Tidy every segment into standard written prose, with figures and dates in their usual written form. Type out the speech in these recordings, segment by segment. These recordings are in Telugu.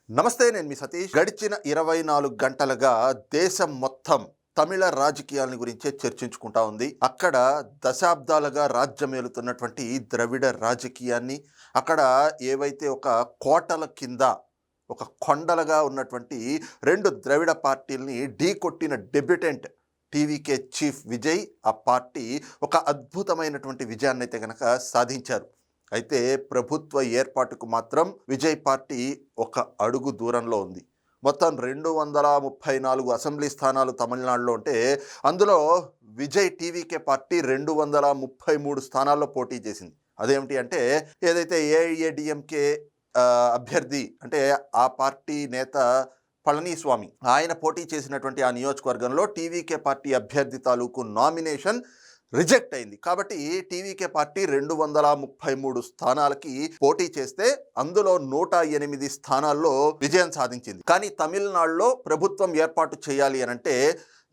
నమస్తే, నేను మీ సతీష్. గడిచిన 24 గంటలుగా దేశం మొత్తం తమిళ రాజకీయాల గురించే చర్చించుకుంటా ఉంది. అక్కడ దశాబ్దాలుగా రాజ్యమేలుతున్నటువంటి ద్రవిడ రాజకీయాన్ని, అక్కడ ఏవైతే ఒక కోటల కింద ఒక కొండలుగా ఉన్నటువంటి 2 ద్రవిడ పార్టీల్ని ఢీకొట్టిన డెబ్యూటెంట్ టీవీకే చీఫ్ విజయ్, ఆ పార్టీ ఒక అద్భుతమైనటువంటి విజయాన్నైతే గనక సాధించారు. అయితే ప్రభుత్వ ఏర్పాటుకు మాత్రం విజయ్ పార్టీ ఒక అడుగు దూరంలో ఉంది. మొత్తం 234 అసెంబ్లీ స్థానాలు తమిళనాడులో ఉంటే, అందులో విజయ్ టీవీకే పార్టీ 233 స్థానాల్లో పోటీ చేసింది. అదేమిటి అంటే, ఏదైతే ఏఐఏడిఎంకే అభ్యర్థి అంటే ఆ పార్టీ నేత పళనిస్వామి ఆయన పోటీ చేసినటువంటి ఆ నియోజకవర్గంలో టీవీకే పార్టీ అభ్యర్థి తాలూకు నామినేషన్ రిజెక్ట్ అయింది. కాబట్టి టీవీకే పార్టీ 233 స్థానాలకి పోటీ చేస్తే అందులో 108 స్థానాల్లో విజయం సాధించింది. కానీ తమిళనాడులో ప్రభుత్వం ఏర్పాటు చేయాలి అనంటే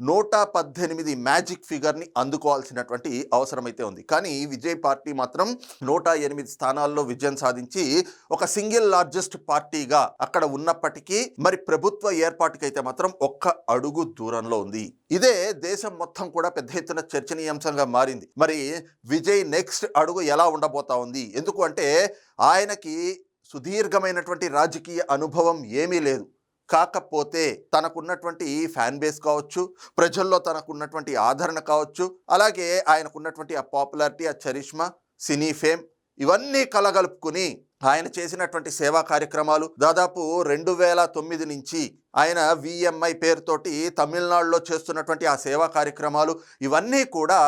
118 మ్యాజిక్ ఫిగర్ని అందుకోవాల్సినటువంటి అవసరమైతే ఉంది. కానీ విజయ్ పార్టీ మాత్రం 108 స్థానాల్లో విజయం సాధించి ఒక సింగిల్ లార్జెస్ట్ పార్టీగా అక్కడ ఉన్నప్పటికీ మరి ప్రభుత్వ ఏర్పాటుకైతే మాత్రం ఒక్క అడుగు దూరంలో ఉంది. ఇదే దేశం మొత్తం కూడా పెద్ద ఎత్తున చర్చనీయాంశంగా మారింది. మరి విజయ్ నెక్స్ట్ అడుగు ఎలా ఉండబోతా ఉంది? ఎందుకు అంటే ఆయనకి సుదీర్ఘమైనటువంటి రాజకీయ అనుభవం ఏమీ లేదు. కాకపోతే తనకున్నటువంటి ఫ్యాన్ బేస్ కావచ్చు, ప్రజల్లో తనకున్నటువంటి ఆదరణ కావచ్చు, అలాగే ఆయనకున్నటువంటి ఆ పాపులారిటీ, ఆ చరిష్మా, సినీ ఫేమ్, ఇవన్నీ కలగలుపుకుని ఆయన చేసినటువంటి సేవా కార్యక్రమాలు, దాదాపు 2009 నుంచి ఆయన విఎంఐ పేరుతోటి తమిళనాడులో చేస్తున్నటువంటి ఆ సేవా కార్యక్రమాలు, ఇవన్నీ కూడా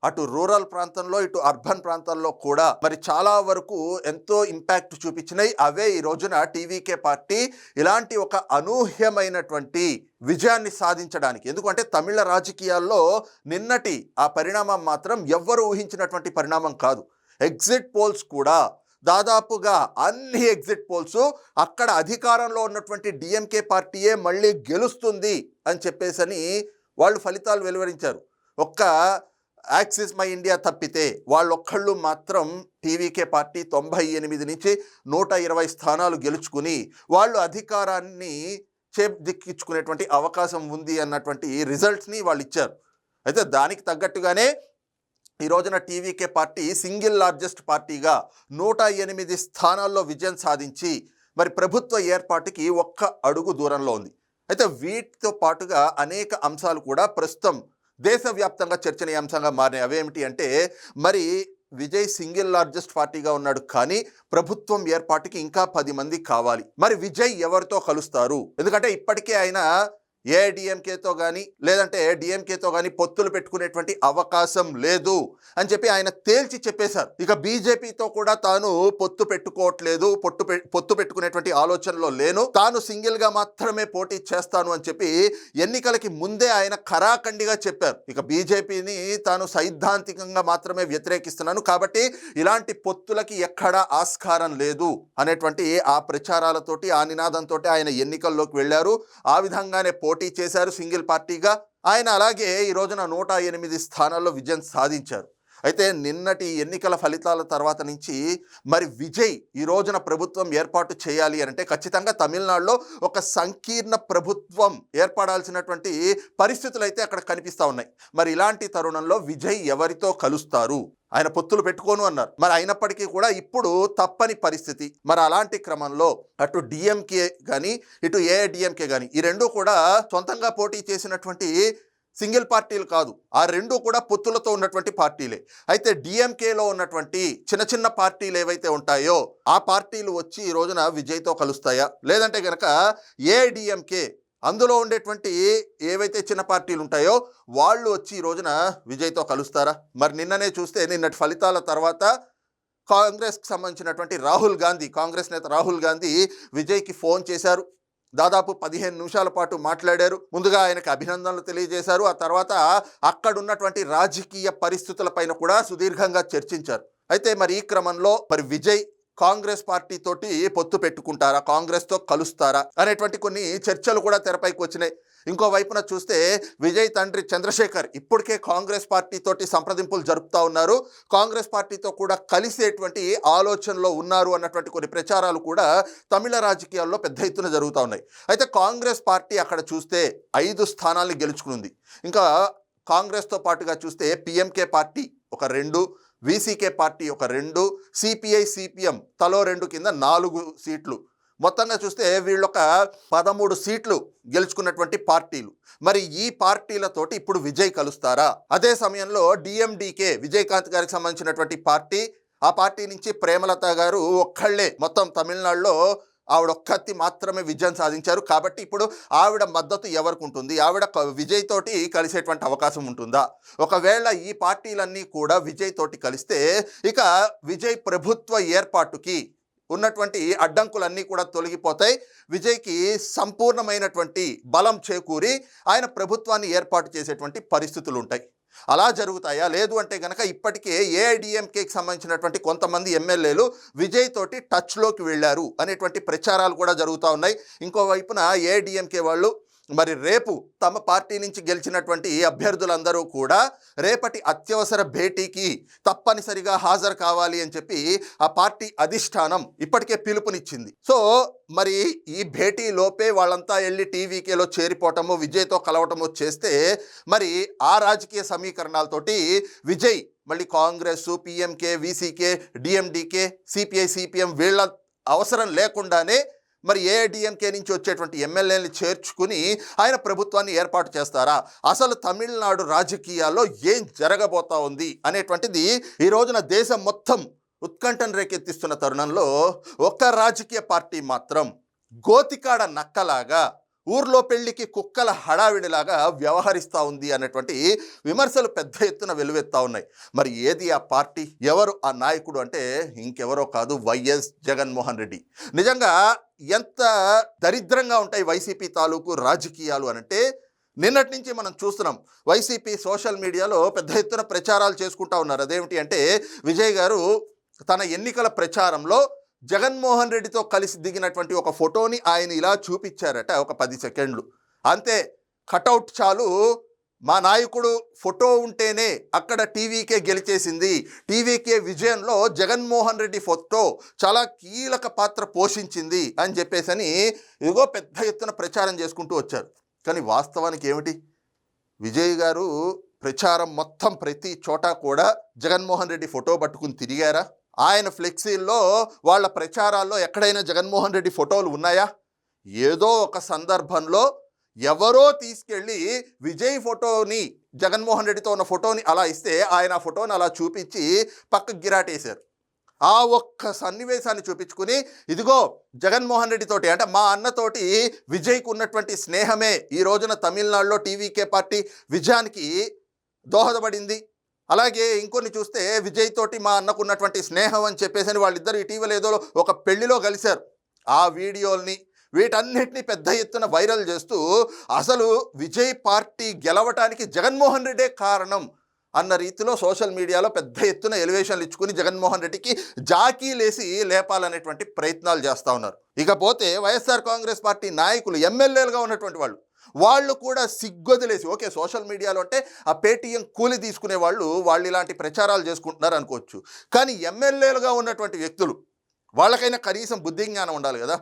అటు రూరల్ ప్రాంతంలో ఇటు అర్బన్ ప్రాంతాల్లో కూడా మరి చాలా వరకు ఎంతో ఇంపాక్ట్ చూపించినాయి. అవే ఈ రోజున టీవీకే పార్టీ ఇలాంటి ఒక అనూహ్యమైనటువంటి విజయాన్ని సాధించడానికి, ఎందుకంటే తమిళ రాజకీయాల్లో నిన్నటి ఆ పరిణామం మాత్రం ఎవ్వరూ ఊహించినటువంటి పరిణామం కాదు. ఎగ్జిట్ పోల్స్ కూడా దాదాపుగా అన్ని ఎగ్జిట్ పోల్స్ అక్కడ అధికారంలో ఉన్నటువంటి డిఎంకే పార్టీయే మళ్ళీ గెలుస్తుంది అని చెప్పేసని వాళ్ళు ఫలితాలు వెలువరించారు. ఒక్క యాక్సిస్ మై ఇండియా తప్పితే వాళ్ళొక్కళ్ళు మాత్రం టీవీకే పార్టీ 98 నుంచి 120 స్థానాలు గెలుచుకుని వాళ్ళు అధికారాన్ని చేదిక్కించుకునేటువంటి అవకాశం ఉంది అన్నటువంటి రిజల్ట్స్ని వాళ్ళు ఇచ్చారు. అయితే దానికి తగ్గట్టుగానే ఈ రోజున టీవీకే పార్టీ సింగిల్ లార్జెస్ట్ పార్టీగా 108 స్థానాల్లో విజయం సాధించి మరి ప్రభుత్వ ఏర్పాటుకి ఒక్క అడుగు దూరంలో ఉంది. అయితే వీటితో పాటుగా అనేక అంశాలు కూడా ప్రస్తుతం దేశవ్యాప్తంగా చర్చనీయాంశంగా మారినాయి. అవేమిటి అంటే, మరి విజయ్ సింగిల్ లార్జెస్ట్ పార్టీగా ఉన్నాడు, కానీ ప్రభుత్వం ఏర్పాటుకి ఇంకా 10 మంది కావాలి. మరి విజయ్ ఎవరితో కలుస్తారు? ఎందుకంటే ఇప్పటికే ఆయన ఏఐడిఎంకేతో కానీ లేదంటే డిఎంకేతో కానీ పొత్తులు పెట్టుకునేటువంటి అవకాశం లేదు అని చెప్పి ఆయన తేల్చి చెప్పేశారు. ఇక బీజేపీతో కూడా తాను పొత్తు పెట్టుకోవట్లేదు, పొత్తు పెట్టుకునేటువంటి ఆలోచనలో లేను, తాను సింగిల్గా మాత్రమే పోటీ చేస్తాను అని చెప్పి ఎన్నికలకి ముందే ఆయన ఖరాఖండిగా చెప్పారు. ఇక బీజేపీని తాను సైద్ధాంతికంగా మాత్రమే వ్యతిరేకిస్తున్నాను, కాబట్టి ఇలాంటి పొత్తులకి ఎక్కడా ఆస్కారం లేదు అనేటువంటి ఆ ప్రచారాలతోటి, ఆ నినాదంతో ఆయన ఎన్నికల్లోకి వెళ్ళారు. ఆ విధంగానే పోటీ చేశారు సింగిల్ పార్టీగా ఆయన. అలాగే ఈ రోజున 108 స్థానాల్లో విజయం సాధించారు. అయితే నిన్నటి ఎన్నికల ఫలితాల తర్వాత నుంచి మరి విజయ్ ఈ రోజున ప్రభుత్వం ఏర్పాటు చేయాలి అంటే ఖచ్చితంగా తమిళనాడులో ఒక సంకీర్ణ ప్రభుత్వం ఏర్పడాల్సినటువంటి పరిస్థితులు అయితే అక్కడ కనిపిస్తూ ఉన్నాయి. మరి ఇలాంటి తరుణంలో విజయ్ ఎవరితో కలుస్తారు? ఆయన పొత్తులు పెట్టుకోను అన్నారు. మరి అయినప్పటికీ కూడా ఇప్పుడు తప్పని పరిస్థితి. మరి అలాంటి క్రమంలో అటు డిఎంకే కానీ ఇటు ఏఐడిఎంకే కానీ ఈ రెండు కూడా సొంతంగా పోటీ చేసినటువంటి సింగిల్ పార్టీలు కాదు, ఆ రెండు కూడా పొత్తులతో ఉన్నటువంటి పార్టీలే. అయితే డిఎంకేలో ఉన్నటువంటి చిన్న చిన్న పార్టీలు ఏవైతే ఉంటాయో ఆ పార్టీలు వచ్చి ఈ రోజున విజయ్తో కలుస్తాయా, లేదంటే కనుక ఏఐడిఎంకే అందులో ఉండేటువంటి ఏవైతే చిన్న పార్టీలు ఉంటాయో వాళ్ళు వచ్చి ఈ రోజున విజయ్తో కలుస్తారా? మరి నిన్ననే చూస్తే నిన్నటి ఫలితాల తర్వాత కాంగ్రెస్కి సంబంధించినటువంటి కాంగ్రెస్ నేత రాహుల్ గాంధీ విజయ్కి ఫోన్ చేశారు. దాదాపు 15 నిమిషాల పాటు మాట్లాడారు. ముందుగా ఆయనకు అభినందనలు తెలియజేశారు. ఆ తర్వాత అక్కడున్నటువంటి రాజకీయ పరిస్థితులపైన కూడా సుదీర్ఘంగా చర్చించారు. అయితే మరి ఈ క్రమంలో మరి విజయ్ కాంగ్రెస్ పార్టీ తోటి పొత్తు పెట్టుకుంటారా, కాంగ్రెస్తో కలుస్తారా అనేటువంటి కొన్ని చర్చలు కూడా తెరపైకి వచ్చినాయి. ఇంకో వైపున చూస్తే విజయ్ తండ్రి చంద్రశేఖర్ ఇప్పటికే కాంగ్రెస్ పార్టీ తోటి సంప్రదింపులు జరుపుతూ ఉన్నారు, కాంగ్రెస్ పార్టీతో కూడా కలిసేటువంటి ఆలోచనలో ఉన్నారు అన్నటువంటి కొన్ని ప్రచారాలు కూడా తమిళ రాజకీయాల్లో పెద్ద ఎత్తున జరుగుతూ ఉన్నాయి. అయితే కాంగ్రెస్ పార్టీ అక్కడ చూస్తే 5 స్థానాల్ని గెలుచుకునుంది. ఇంకా కాంగ్రెస్తో పాటుగా చూస్తే పిఎంకే పార్టీ ఒక 2, వీసీకే పార్టీ ఒక 2, సిపిఐ సిపిఎం తలో 2 కింద 4 సీట్లు. మొత్తంగా చూస్తే వీళ్ళొక 13 సీట్లు గెలుచుకున్నటువంటి పార్టీలు. మరి ఈ పార్టీలతోటి ఇప్పుడు విజయ్ కలుస్తారా? అదే సమయంలో డిఎండికే విజయకాంత్ గారికి సంబంధించినటువంటి పార్టీ, ఆ పార్టీ నుంచి ప్రేమలత గారు ఒక్కళ్ళే మొత్తం తమిళనాడులో ఆవిడ ఒక్కతి మాత్రమే విజయం సాధించారు. కాబట్టి ఇప్పుడు ఆవిడ మద్దతు ఎవరికి ఉంటుంది? ఆవిడ విజయ్ తోటి కలిసేటువంటి అవకాశం ఉంటుందా? ఒకవేళ ఈ పార్టీలన్నీ కూడా విజయ్ తోటి కలిస్తే ఇక విజయ్ ప్రభుత్వ ఏర్పాటుకి ఉన్నటువంటి అడ్డంకులన్నీ కూడా తొలగిపోతాయి. విజయ్కి సంపూర్ణమైనటువంటి బలం చేకూరి ఆయన ప్రభుత్వాన్ని ఏర్పాటు చేసేటువంటి పరిస్థితులు ఉంటాయి. అలా జరుగుతాయా? లేదు అంటే కనుక ఇప్పటికే ఏఐడిఎంకేకి సంబంధించినటువంటి కొంతమంది ఎమ్మెల్యేలు విజయ్ తోటి టచ్లోకి వెళ్ళారు అనేటువంటి ప్రచారాలు కూడా జరుగుతూ ఉన్నాయి. ఇంకోవైపున ఏఐడిఎంకే వాళ్ళు మరి రేపు తమ పార్టీ నుంచి గెలిచినటువంటి అభ్యర్థులందరూ కూడా రేపటి అత్యవసర భేటీకి తప్పనిసరిగా హాజరు కావాలి అని చెప్పి ఆ పార్టీ అధిష్టానం ఇప్పటికే పిలుపునిచ్చింది. సో మరి ఈ భేటీ లోపే వాళ్ళంతా వెళ్ళి టీవీకేలో చేరిపోవటము, విజయ్తో కలవటము చేస్తే మరి ఆ రాజకీయ సమీకరణాలతోటి విజయ్ మళ్ళీ Congress, PMK, VCK, DMDK, CPI CPM వీళ్ళ అవసరం లేకుండానే మరి ఏఐడిఎంకే నుంచి వచ్చేటువంటి ఎమ్మెల్యేని చేర్చుకుని ఆయన ప్రభుత్వాన్ని ఏర్పాటు చేస్తారా? అసలు తమిళనాడు రాజకీయాల్లో ఏం జరగబోతా ఉంది అనేటువంటిది ఈ రోజున దేశం మొత్తం ఉత్కంఠను రేకెత్తిస్తున్న తరుణంలో ఒక్క రాజకీయ పార్టీ మాత్రం గోతికాడ నక్కలాగా, ఊర్లో పెళ్లికి కుక్కల హడావిడిలాగా వ్యవహరిస్తూ ఉంది అనేటువంటి విమర్శలు పెద్ద ఎత్తున వెలువెత్తా ఉన్నాయి. మరి ఏది ఆ పార్టీ, ఎవరు ఆ నాయకుడు అంటే ఇంకెవరో కాదు, వైఎస్ జగన్మోహన్ రెడ్డి. నిజంగా ఎంత దరిద్రంగా ఉంటాయి వైసీపీ తాలూకు రాజకీయాలు అనంటే నిన్నటి నుంచి మనం చూస్తున్నాం. వైసీపీ సోషల్ మీడియాలో పెద్ద ఎత్తున ప్రచారాలు చేసుకుంటా ఉన్నారు. అదేమిటి అంటే విజయ్ గారు తన ఎన్నికల ప్రచారంలో జగన్మోహన్ రెడ్డితో కలిసి దిగినటువంటి ఒక ఫోటోని ఆయన ఇలా చూపించారట, ఒక 10 సెకండ్లు అంతే. కటౌట్ చాలు, మా నాయకుడు ఫోటో ఉంటేనే అక్కడ టీవీకే గెలిచేసింది, టీవీకే విజయంలో జగన్మోహన్ రెడ్డి ఫోటో చాలా కీలక పాత్ర పోషించింది అని చెప్పేసి ఇదిగో పెద్ద ఎత్తున ప్రచారం చేసుకుంటూ వచ్చారు. కానీ వాస్తవానికి ఏమిటి? విజయ్ గారు ప్రచారం మొత్తం ప్రతి చోట కూడా జగన్మోహన్ రెడ్డి ఫోటో పట్టుకుని తిరిగారా? ఆయన ఫ్లెక్సీల్లో వాళ్ళ ప్రచారాల్లో ఎక్కడైనా జగన్మోహన్ రెడ్డి ఫోటోలు ఉన్నాయా? ఏదో ఒక సందర్భంలో ఎవరో తీసుకెళ్ళి విజయ్ ఫోటోని, జగన్మోహన్ రెడ్డితో ఉన్న ఫోటోని అలా ఇస్తే ఆయన ఆ ఫోటోని అలా చూపించి పక్కకు గిరాటేశారు. ఆ ఒక్క సన్నివేశాన్ని చూపించుకుని ఇదిగో జగన్మోహన్ రెడ్డితోటి అంటే మా అన్నతోటి విజయ్కు ఉన్నటువంటి స్నేహమే ఈ రోజున తమిళనాడులో టీవీకే పార్టీ విజయానికి దోహదపడింది. అలాగే ఇంకొన్ని చూస్తే విజయ్ తోటి మా అన్నకున్నటువంటి స్నేహం అని చెప్పేసి వాళ్ళిద్దరు ఇటీవల ఏదో ఒక పెళ్లిలో కలిశారు. ఆ వీడియోల్ని వీటన్నిటిని పెద్ద ఎత్తున వైరల్ చేస్తూ అసలు విజయ్ పార్టీ గెలవటానికి జగన్మోహన్ రెడ్డే కారణం అన్న రీతిలో సోషల్ మీడియాలో పెద్ద ఎత్తున ఎలివేషన్లు ఇచ్చుకుని జగన్మోహన్ రెడ్డికి జాకీలేసి లేపాలనేటువంటి ప్రయత్నాలు చేస్తూ ఉన్నారు. ఇకపోతే వైఎస్ఆర్ కాంగ్రెస్ పార్టీ నాయకులు, ఎమ్మెల్యేలుగా ఉన్నటువంటి వాళ్ళు కూడా సిగ్గొదిలేసి, ఓకే సోషల్ మీడియాలో అంటే ఆ పేటీఎం కూలి తీసుకునే వాళ్ళు ఇలాంటి ప్రచారాలు చేసుకుంటున్నారు అనుకోవచ్చు. కానీ ఎమ్మెల్యేలుగా ఉన్నటువంటి వ్యక్తులు వాళ్ళకైనా కనీసం బుద్ధి జ్ఞానం ఉండాలి కదా.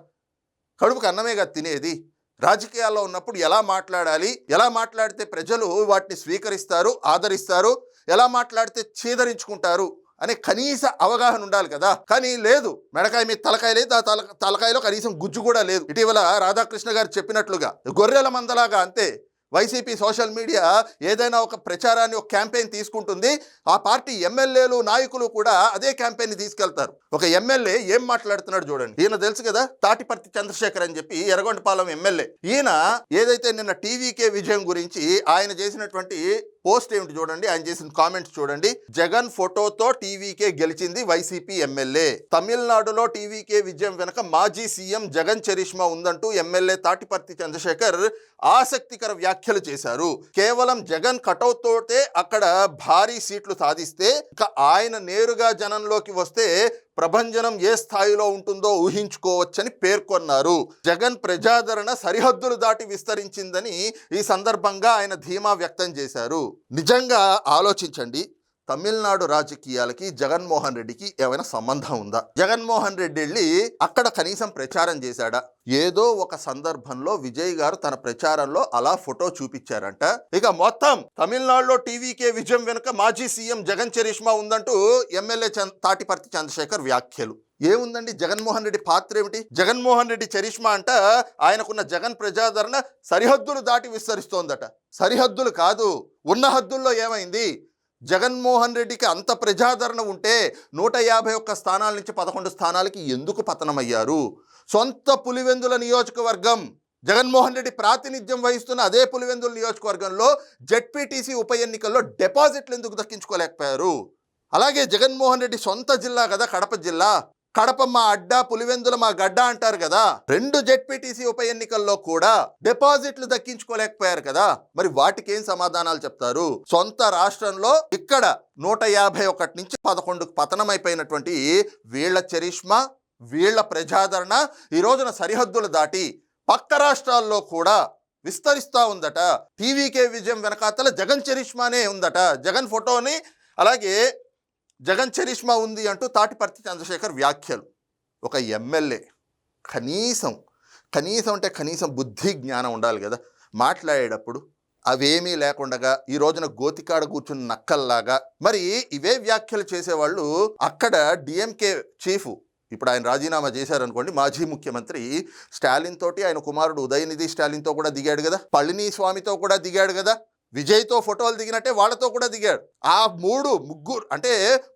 కడుపుకి అన్నమేగా తినేది. రాజకీయాల్లో ఉన్నప్పుడు ఎలా మాట్లాడాలి, ఎలా మాట్లాడితే ప్రజలు వాటిని స్వీకరిస్తారు, ఆదరిస్తారు, ఎలా మాట్లాడితే చీదరించుకుంటారు అనే కనీస అవగాహన ఉండాలి కదా. కానీ లేదు, మెడకాయ మీద తలకాయ లేదు, ఆ తలకాయలో కనీసం గుజ్జు కూడా లేదు. ఇటీవల రాధాకృష్ణ గారు చెప్పినట్లుగా గొర్రెల మందలాగా అంతే వైసీపీ సోషల్ మీడియా ఏదైనా ఒక ప్రచారాన్ని, ఒక క్యాంపెయిన్ తీసుకుంటుంది, ఆ పార్టీ ఎమ్మెల్యేలు నాయకులు కూడా అదే క్యాంపెయిన్ని తీసుకెళ్తారు. ఒక ఎమ్మెల్యే ఏం మాట్లాడుతున్నాడు చూడండి. ఈయన తెలుసు కదా, తాటిపర్తి చంద్రశేఖర్ అని చెప్పి ఎర్రగొండపాలెం ఎమ్మెల్యే. ఈయన ఏదైతే నిన్న టీవీకే విజయం గురించి ఆయన చేసినటువంటి పోస్ట్ ఏమిటి చూడండి, ఆయన చేసిన కామెంట్స్ చూడండి. జగన్ ఫోటోతో టీవీకే గెలిచింది వైసీపీ ఎమ్మెల్యే, తమిళనాడులో టీవీకే విజయం వెనక మాజీ సీఎం జగన్ చరిష్మా ఉందంటూ ఎమ్మెల్యే తాటిపర్తి చంద్రశేఖర్ ఆసక్తికర వ్యాఖ్యలు చేశారు. కేవలం జగన్ కటౌట్ తోటే అక్కడ భారీ సీట్లు సాధిస్తే ఇక ఆయన నేరుగా జనంలోకి వస్తే ప్రభంజనం ఏ స్థాయిలో ఉంటుందో ఊహించుకోవచ్చని పేర్కొన్నారు. జగన్ ప్రజాదరణ సరిహద్దులు దాటి విస్తరించిందని ఈ సందర్భంగా ఆయన ధీమా వ్యక్తం చేశారు. నిజంగా ఆలోచించండి, తమిళనాడు రాజకీయాలకి జగన్మోహన్ రెడ్డికి ఏమైనా సంబంధం ఉందా? జగన్మోహన్ రెడ్డి వెళ్ళి అక్కడ కనీసం ప్రచారం చేశాడా? ఏదో ఒక సందర్భంలో విజయ్ గారు తన ప్రచారంలో అలా ఫోటో చూపించారంట. ఇక మొత్తం తమిళనాడులో టీవీకే విజయం వెనుక మాజీ సీఎం జగన్ చరిష్మా ఉందంటూ ఎమ్మెల్యే తాటిపర్తి చంద్రశేఖర్ వ్యాఖ్యలు. ఏముందండి జగన్మోహన్ రెడ్డి పాత్ర ఏమిటి? జగన్మోహన్ రెడ్డి చరిష్మా అంట ఆయనకున్న జగన్ ప్రజాదరణ సరిహద్దులు దాటి విస్తరిస్తోందట. సరిహద్దులు కాదు, ఉన్న హద్దుల్లో ఏమైంది? జగన్మోహన్ రెడ్డికి అంత ప్రజాదరణ ఉంటే 151 స్థానాల నుంచి 11 స్థానాలకి ఎందుకు పతనమయ్యారు? సొంత పులివెందుల నియోజకవర్గం, జగన్మోహన్ రెడ్డి ప్రాతినిధ్యం వహిస్తున్న అదే పులివెందుల నియోజకవర్గంలో జెడ్పీటీసీ ఉప ఎన్నికల్లో డిపాజిట్లు ఎందుకు దక్కించుకోలేకపోయారు? అలాగే జగన్మోహన్ రెడ్డి సొంత జిల్లా కదా కడప జిల్లా, కడప మా అడ్డా, పులివెందుల మా గడ్డ అంటారు కదా. 2 జెడ్పీటీసీ ఉప ఎన్నికల్లో కూడా డిపాజిట్లు దక్కించుకోలేకపోయారు కదా. మరి వాటికి ఏం సమాధానాలు చెప్తారు? సొంత రాష్ట్రంలో ఇక్కడ 151 నుంచి 11కు పతనమైపోయినటువంటి వీళ్ళ చరిష్మా, వీళ్ళ ప్రజాదరణ ఈ రోజున సరిహద్దులు దాటి పక్క రాష్ట్రాల్లో కూడా విస్తరిస్తూ ఉందట. టీవీకే విజయం వెనకాతల జగన్ చరిష్మానే ఉందట. జగన్ ఫోటోని అలాగే జగన్ చరిష్మా ఉంది అంటూ తాటిపర్తి చంద్రశేఖర్ వ్యాఖ్యలు. ఒక ఎమ్మెల్యే కనీసం అంటే కనీసం బుద్ధి జ్ఞానం ఉండాలి కదా మాట్లాడేటప్పుడు. అవేమీ లేకుండగా ఈ రోజున గోతికాడ కూర్చున్న నక్కల్లాగా మరి ఇవే వ్యాఖ్యలు చేసేవాళ్ళు అక్కడ డిఎంకే చీఫ్, ఇప్పుడు ఆయన రాజీనామా చేశారనుకోండి, మాజీ ముఖ్యమంత్రి స్టాలిన్ తోటి ఆయన కుమారుడు ఉదయనిధి స్టాలిన్తో కూడా దిగాడు కదా, పళనిస్వామితో కూడా దిగాడు కదా, విజయ్తో ఫోటోలు దిగినట్టే వాళ్ళతో కూడా దిగాడు. ఆ ముగ్గురు అంటే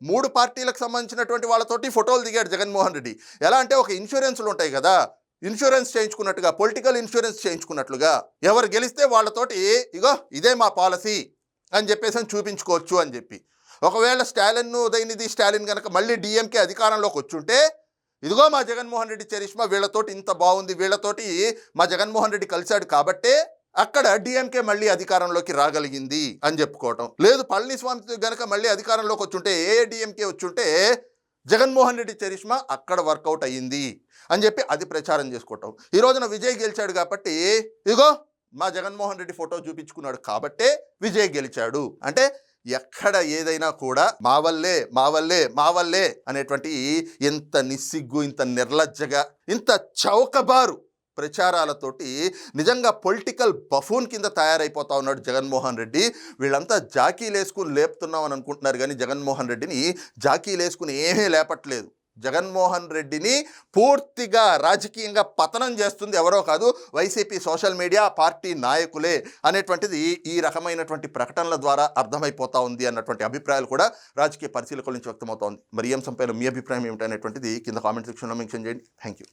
3 పార్టీలకు సంబంధించినటువంటి వాళ్ళతోటి ఫోటోలు దిగాడు జగన్మోహన్ రెడ్డి. ఎలా అంటే ఒక ఇన్సూరెన్స్లు ఉంటాయి కదా, ఇన్సూరెన్స్ చేయించుకున్నట్టుగా, పొలిటికల్ ఇన్సూరెన్స్ చేయించుకున్నట్లుగా ఎవరు గెలిస్తే వాళ్ళతోటి ఇగో ఇదే మా పాలసీ అని చెప్పేసి చూపించుకోవచ్చు అని చెప్పి. ఒకవేళ ఉదయనిధి స్టాలిన్ కనుక మళ్ళీ డిఎంకే అధికారంలోకి వచ్చుంటే ఇదిగో మా జగన్మోహన్ రెడ్డి చరిష్మా, వీళ్ళతోటి ఇంత బాగుంది, వీళ్ళతోటి మా జగన్మోహన్ రెడ్డి కలిశాడు కాబట్టే అక్కడ డిఎంకే మళ్ళీ అధికారంలోకి రాగలిగింది అని చెప్పుకోవటం. లేదు పళనిస్వామి గనక మళ్ళీ అధికారంలోకి వచ్చుంటే, ఏఐడిఎంకే వచ్చుంటే జగన్మోహన్ రెడ్డి చరిష్మా అక్కడ వర్కౌట్ అయ్యింది అని చెప్పి అది ప్రచారం చేసుకోవటం. ఈ రోజున విజయ్ గెలిచాడు కాబట్టి ఇగో మా జగన్మోహన్ రెడ్డి ఫోటో చూపించుకున్నాడు కాబట్టే విజయ్ గెలిచాడు అంటే ఎక్కడ ఏదైనా కూడా మా వల్లే అనేటువంటి ఇంత నిస్సిగ్గు, ఇంత నిర్లజ్జగా, ఇంత చౌకబారు ప్రచారాలతోటి నిజంగా పొలిటికల్ బఫూన్ కింద తయారైపోతా ఉన్నాడు జగన్మోహన్ రెడ్డి. వీళ్ళంతా జాకీలేసుకుని లేపుతున్నాం అని అనుకుంటున్నారు కానీ జగన్మోహన్ రెడ్డిని జాకీలేసుకుని ఏమీ లేపట్లేదు. జగన్మోహన్ రెడ్డిని పూర్తిగా రాజకీయంగా పతనం చేస్తుంది ఎవరో కాదు, వైసీపీ సోషల్ మీడియా, పార్టీ నాయకులే అనేటువంటిది ఈ రకమైనటువంటి ప్రకటనల ద్వారా అర్థమైపోతా ఉంది అన్నటువంటి అభిప్రాయాలు కూడా రాజకీయ పరిశీలకుల నుంచి వ్యక్తమవుతోంది. మరి ఈ అంశంపైన మీ అభిప్రాయం ఏమిటనేటువంటిది కింద కామెంట్ సెక్షన్లో మెన్షన్ చేయండి. Thank you.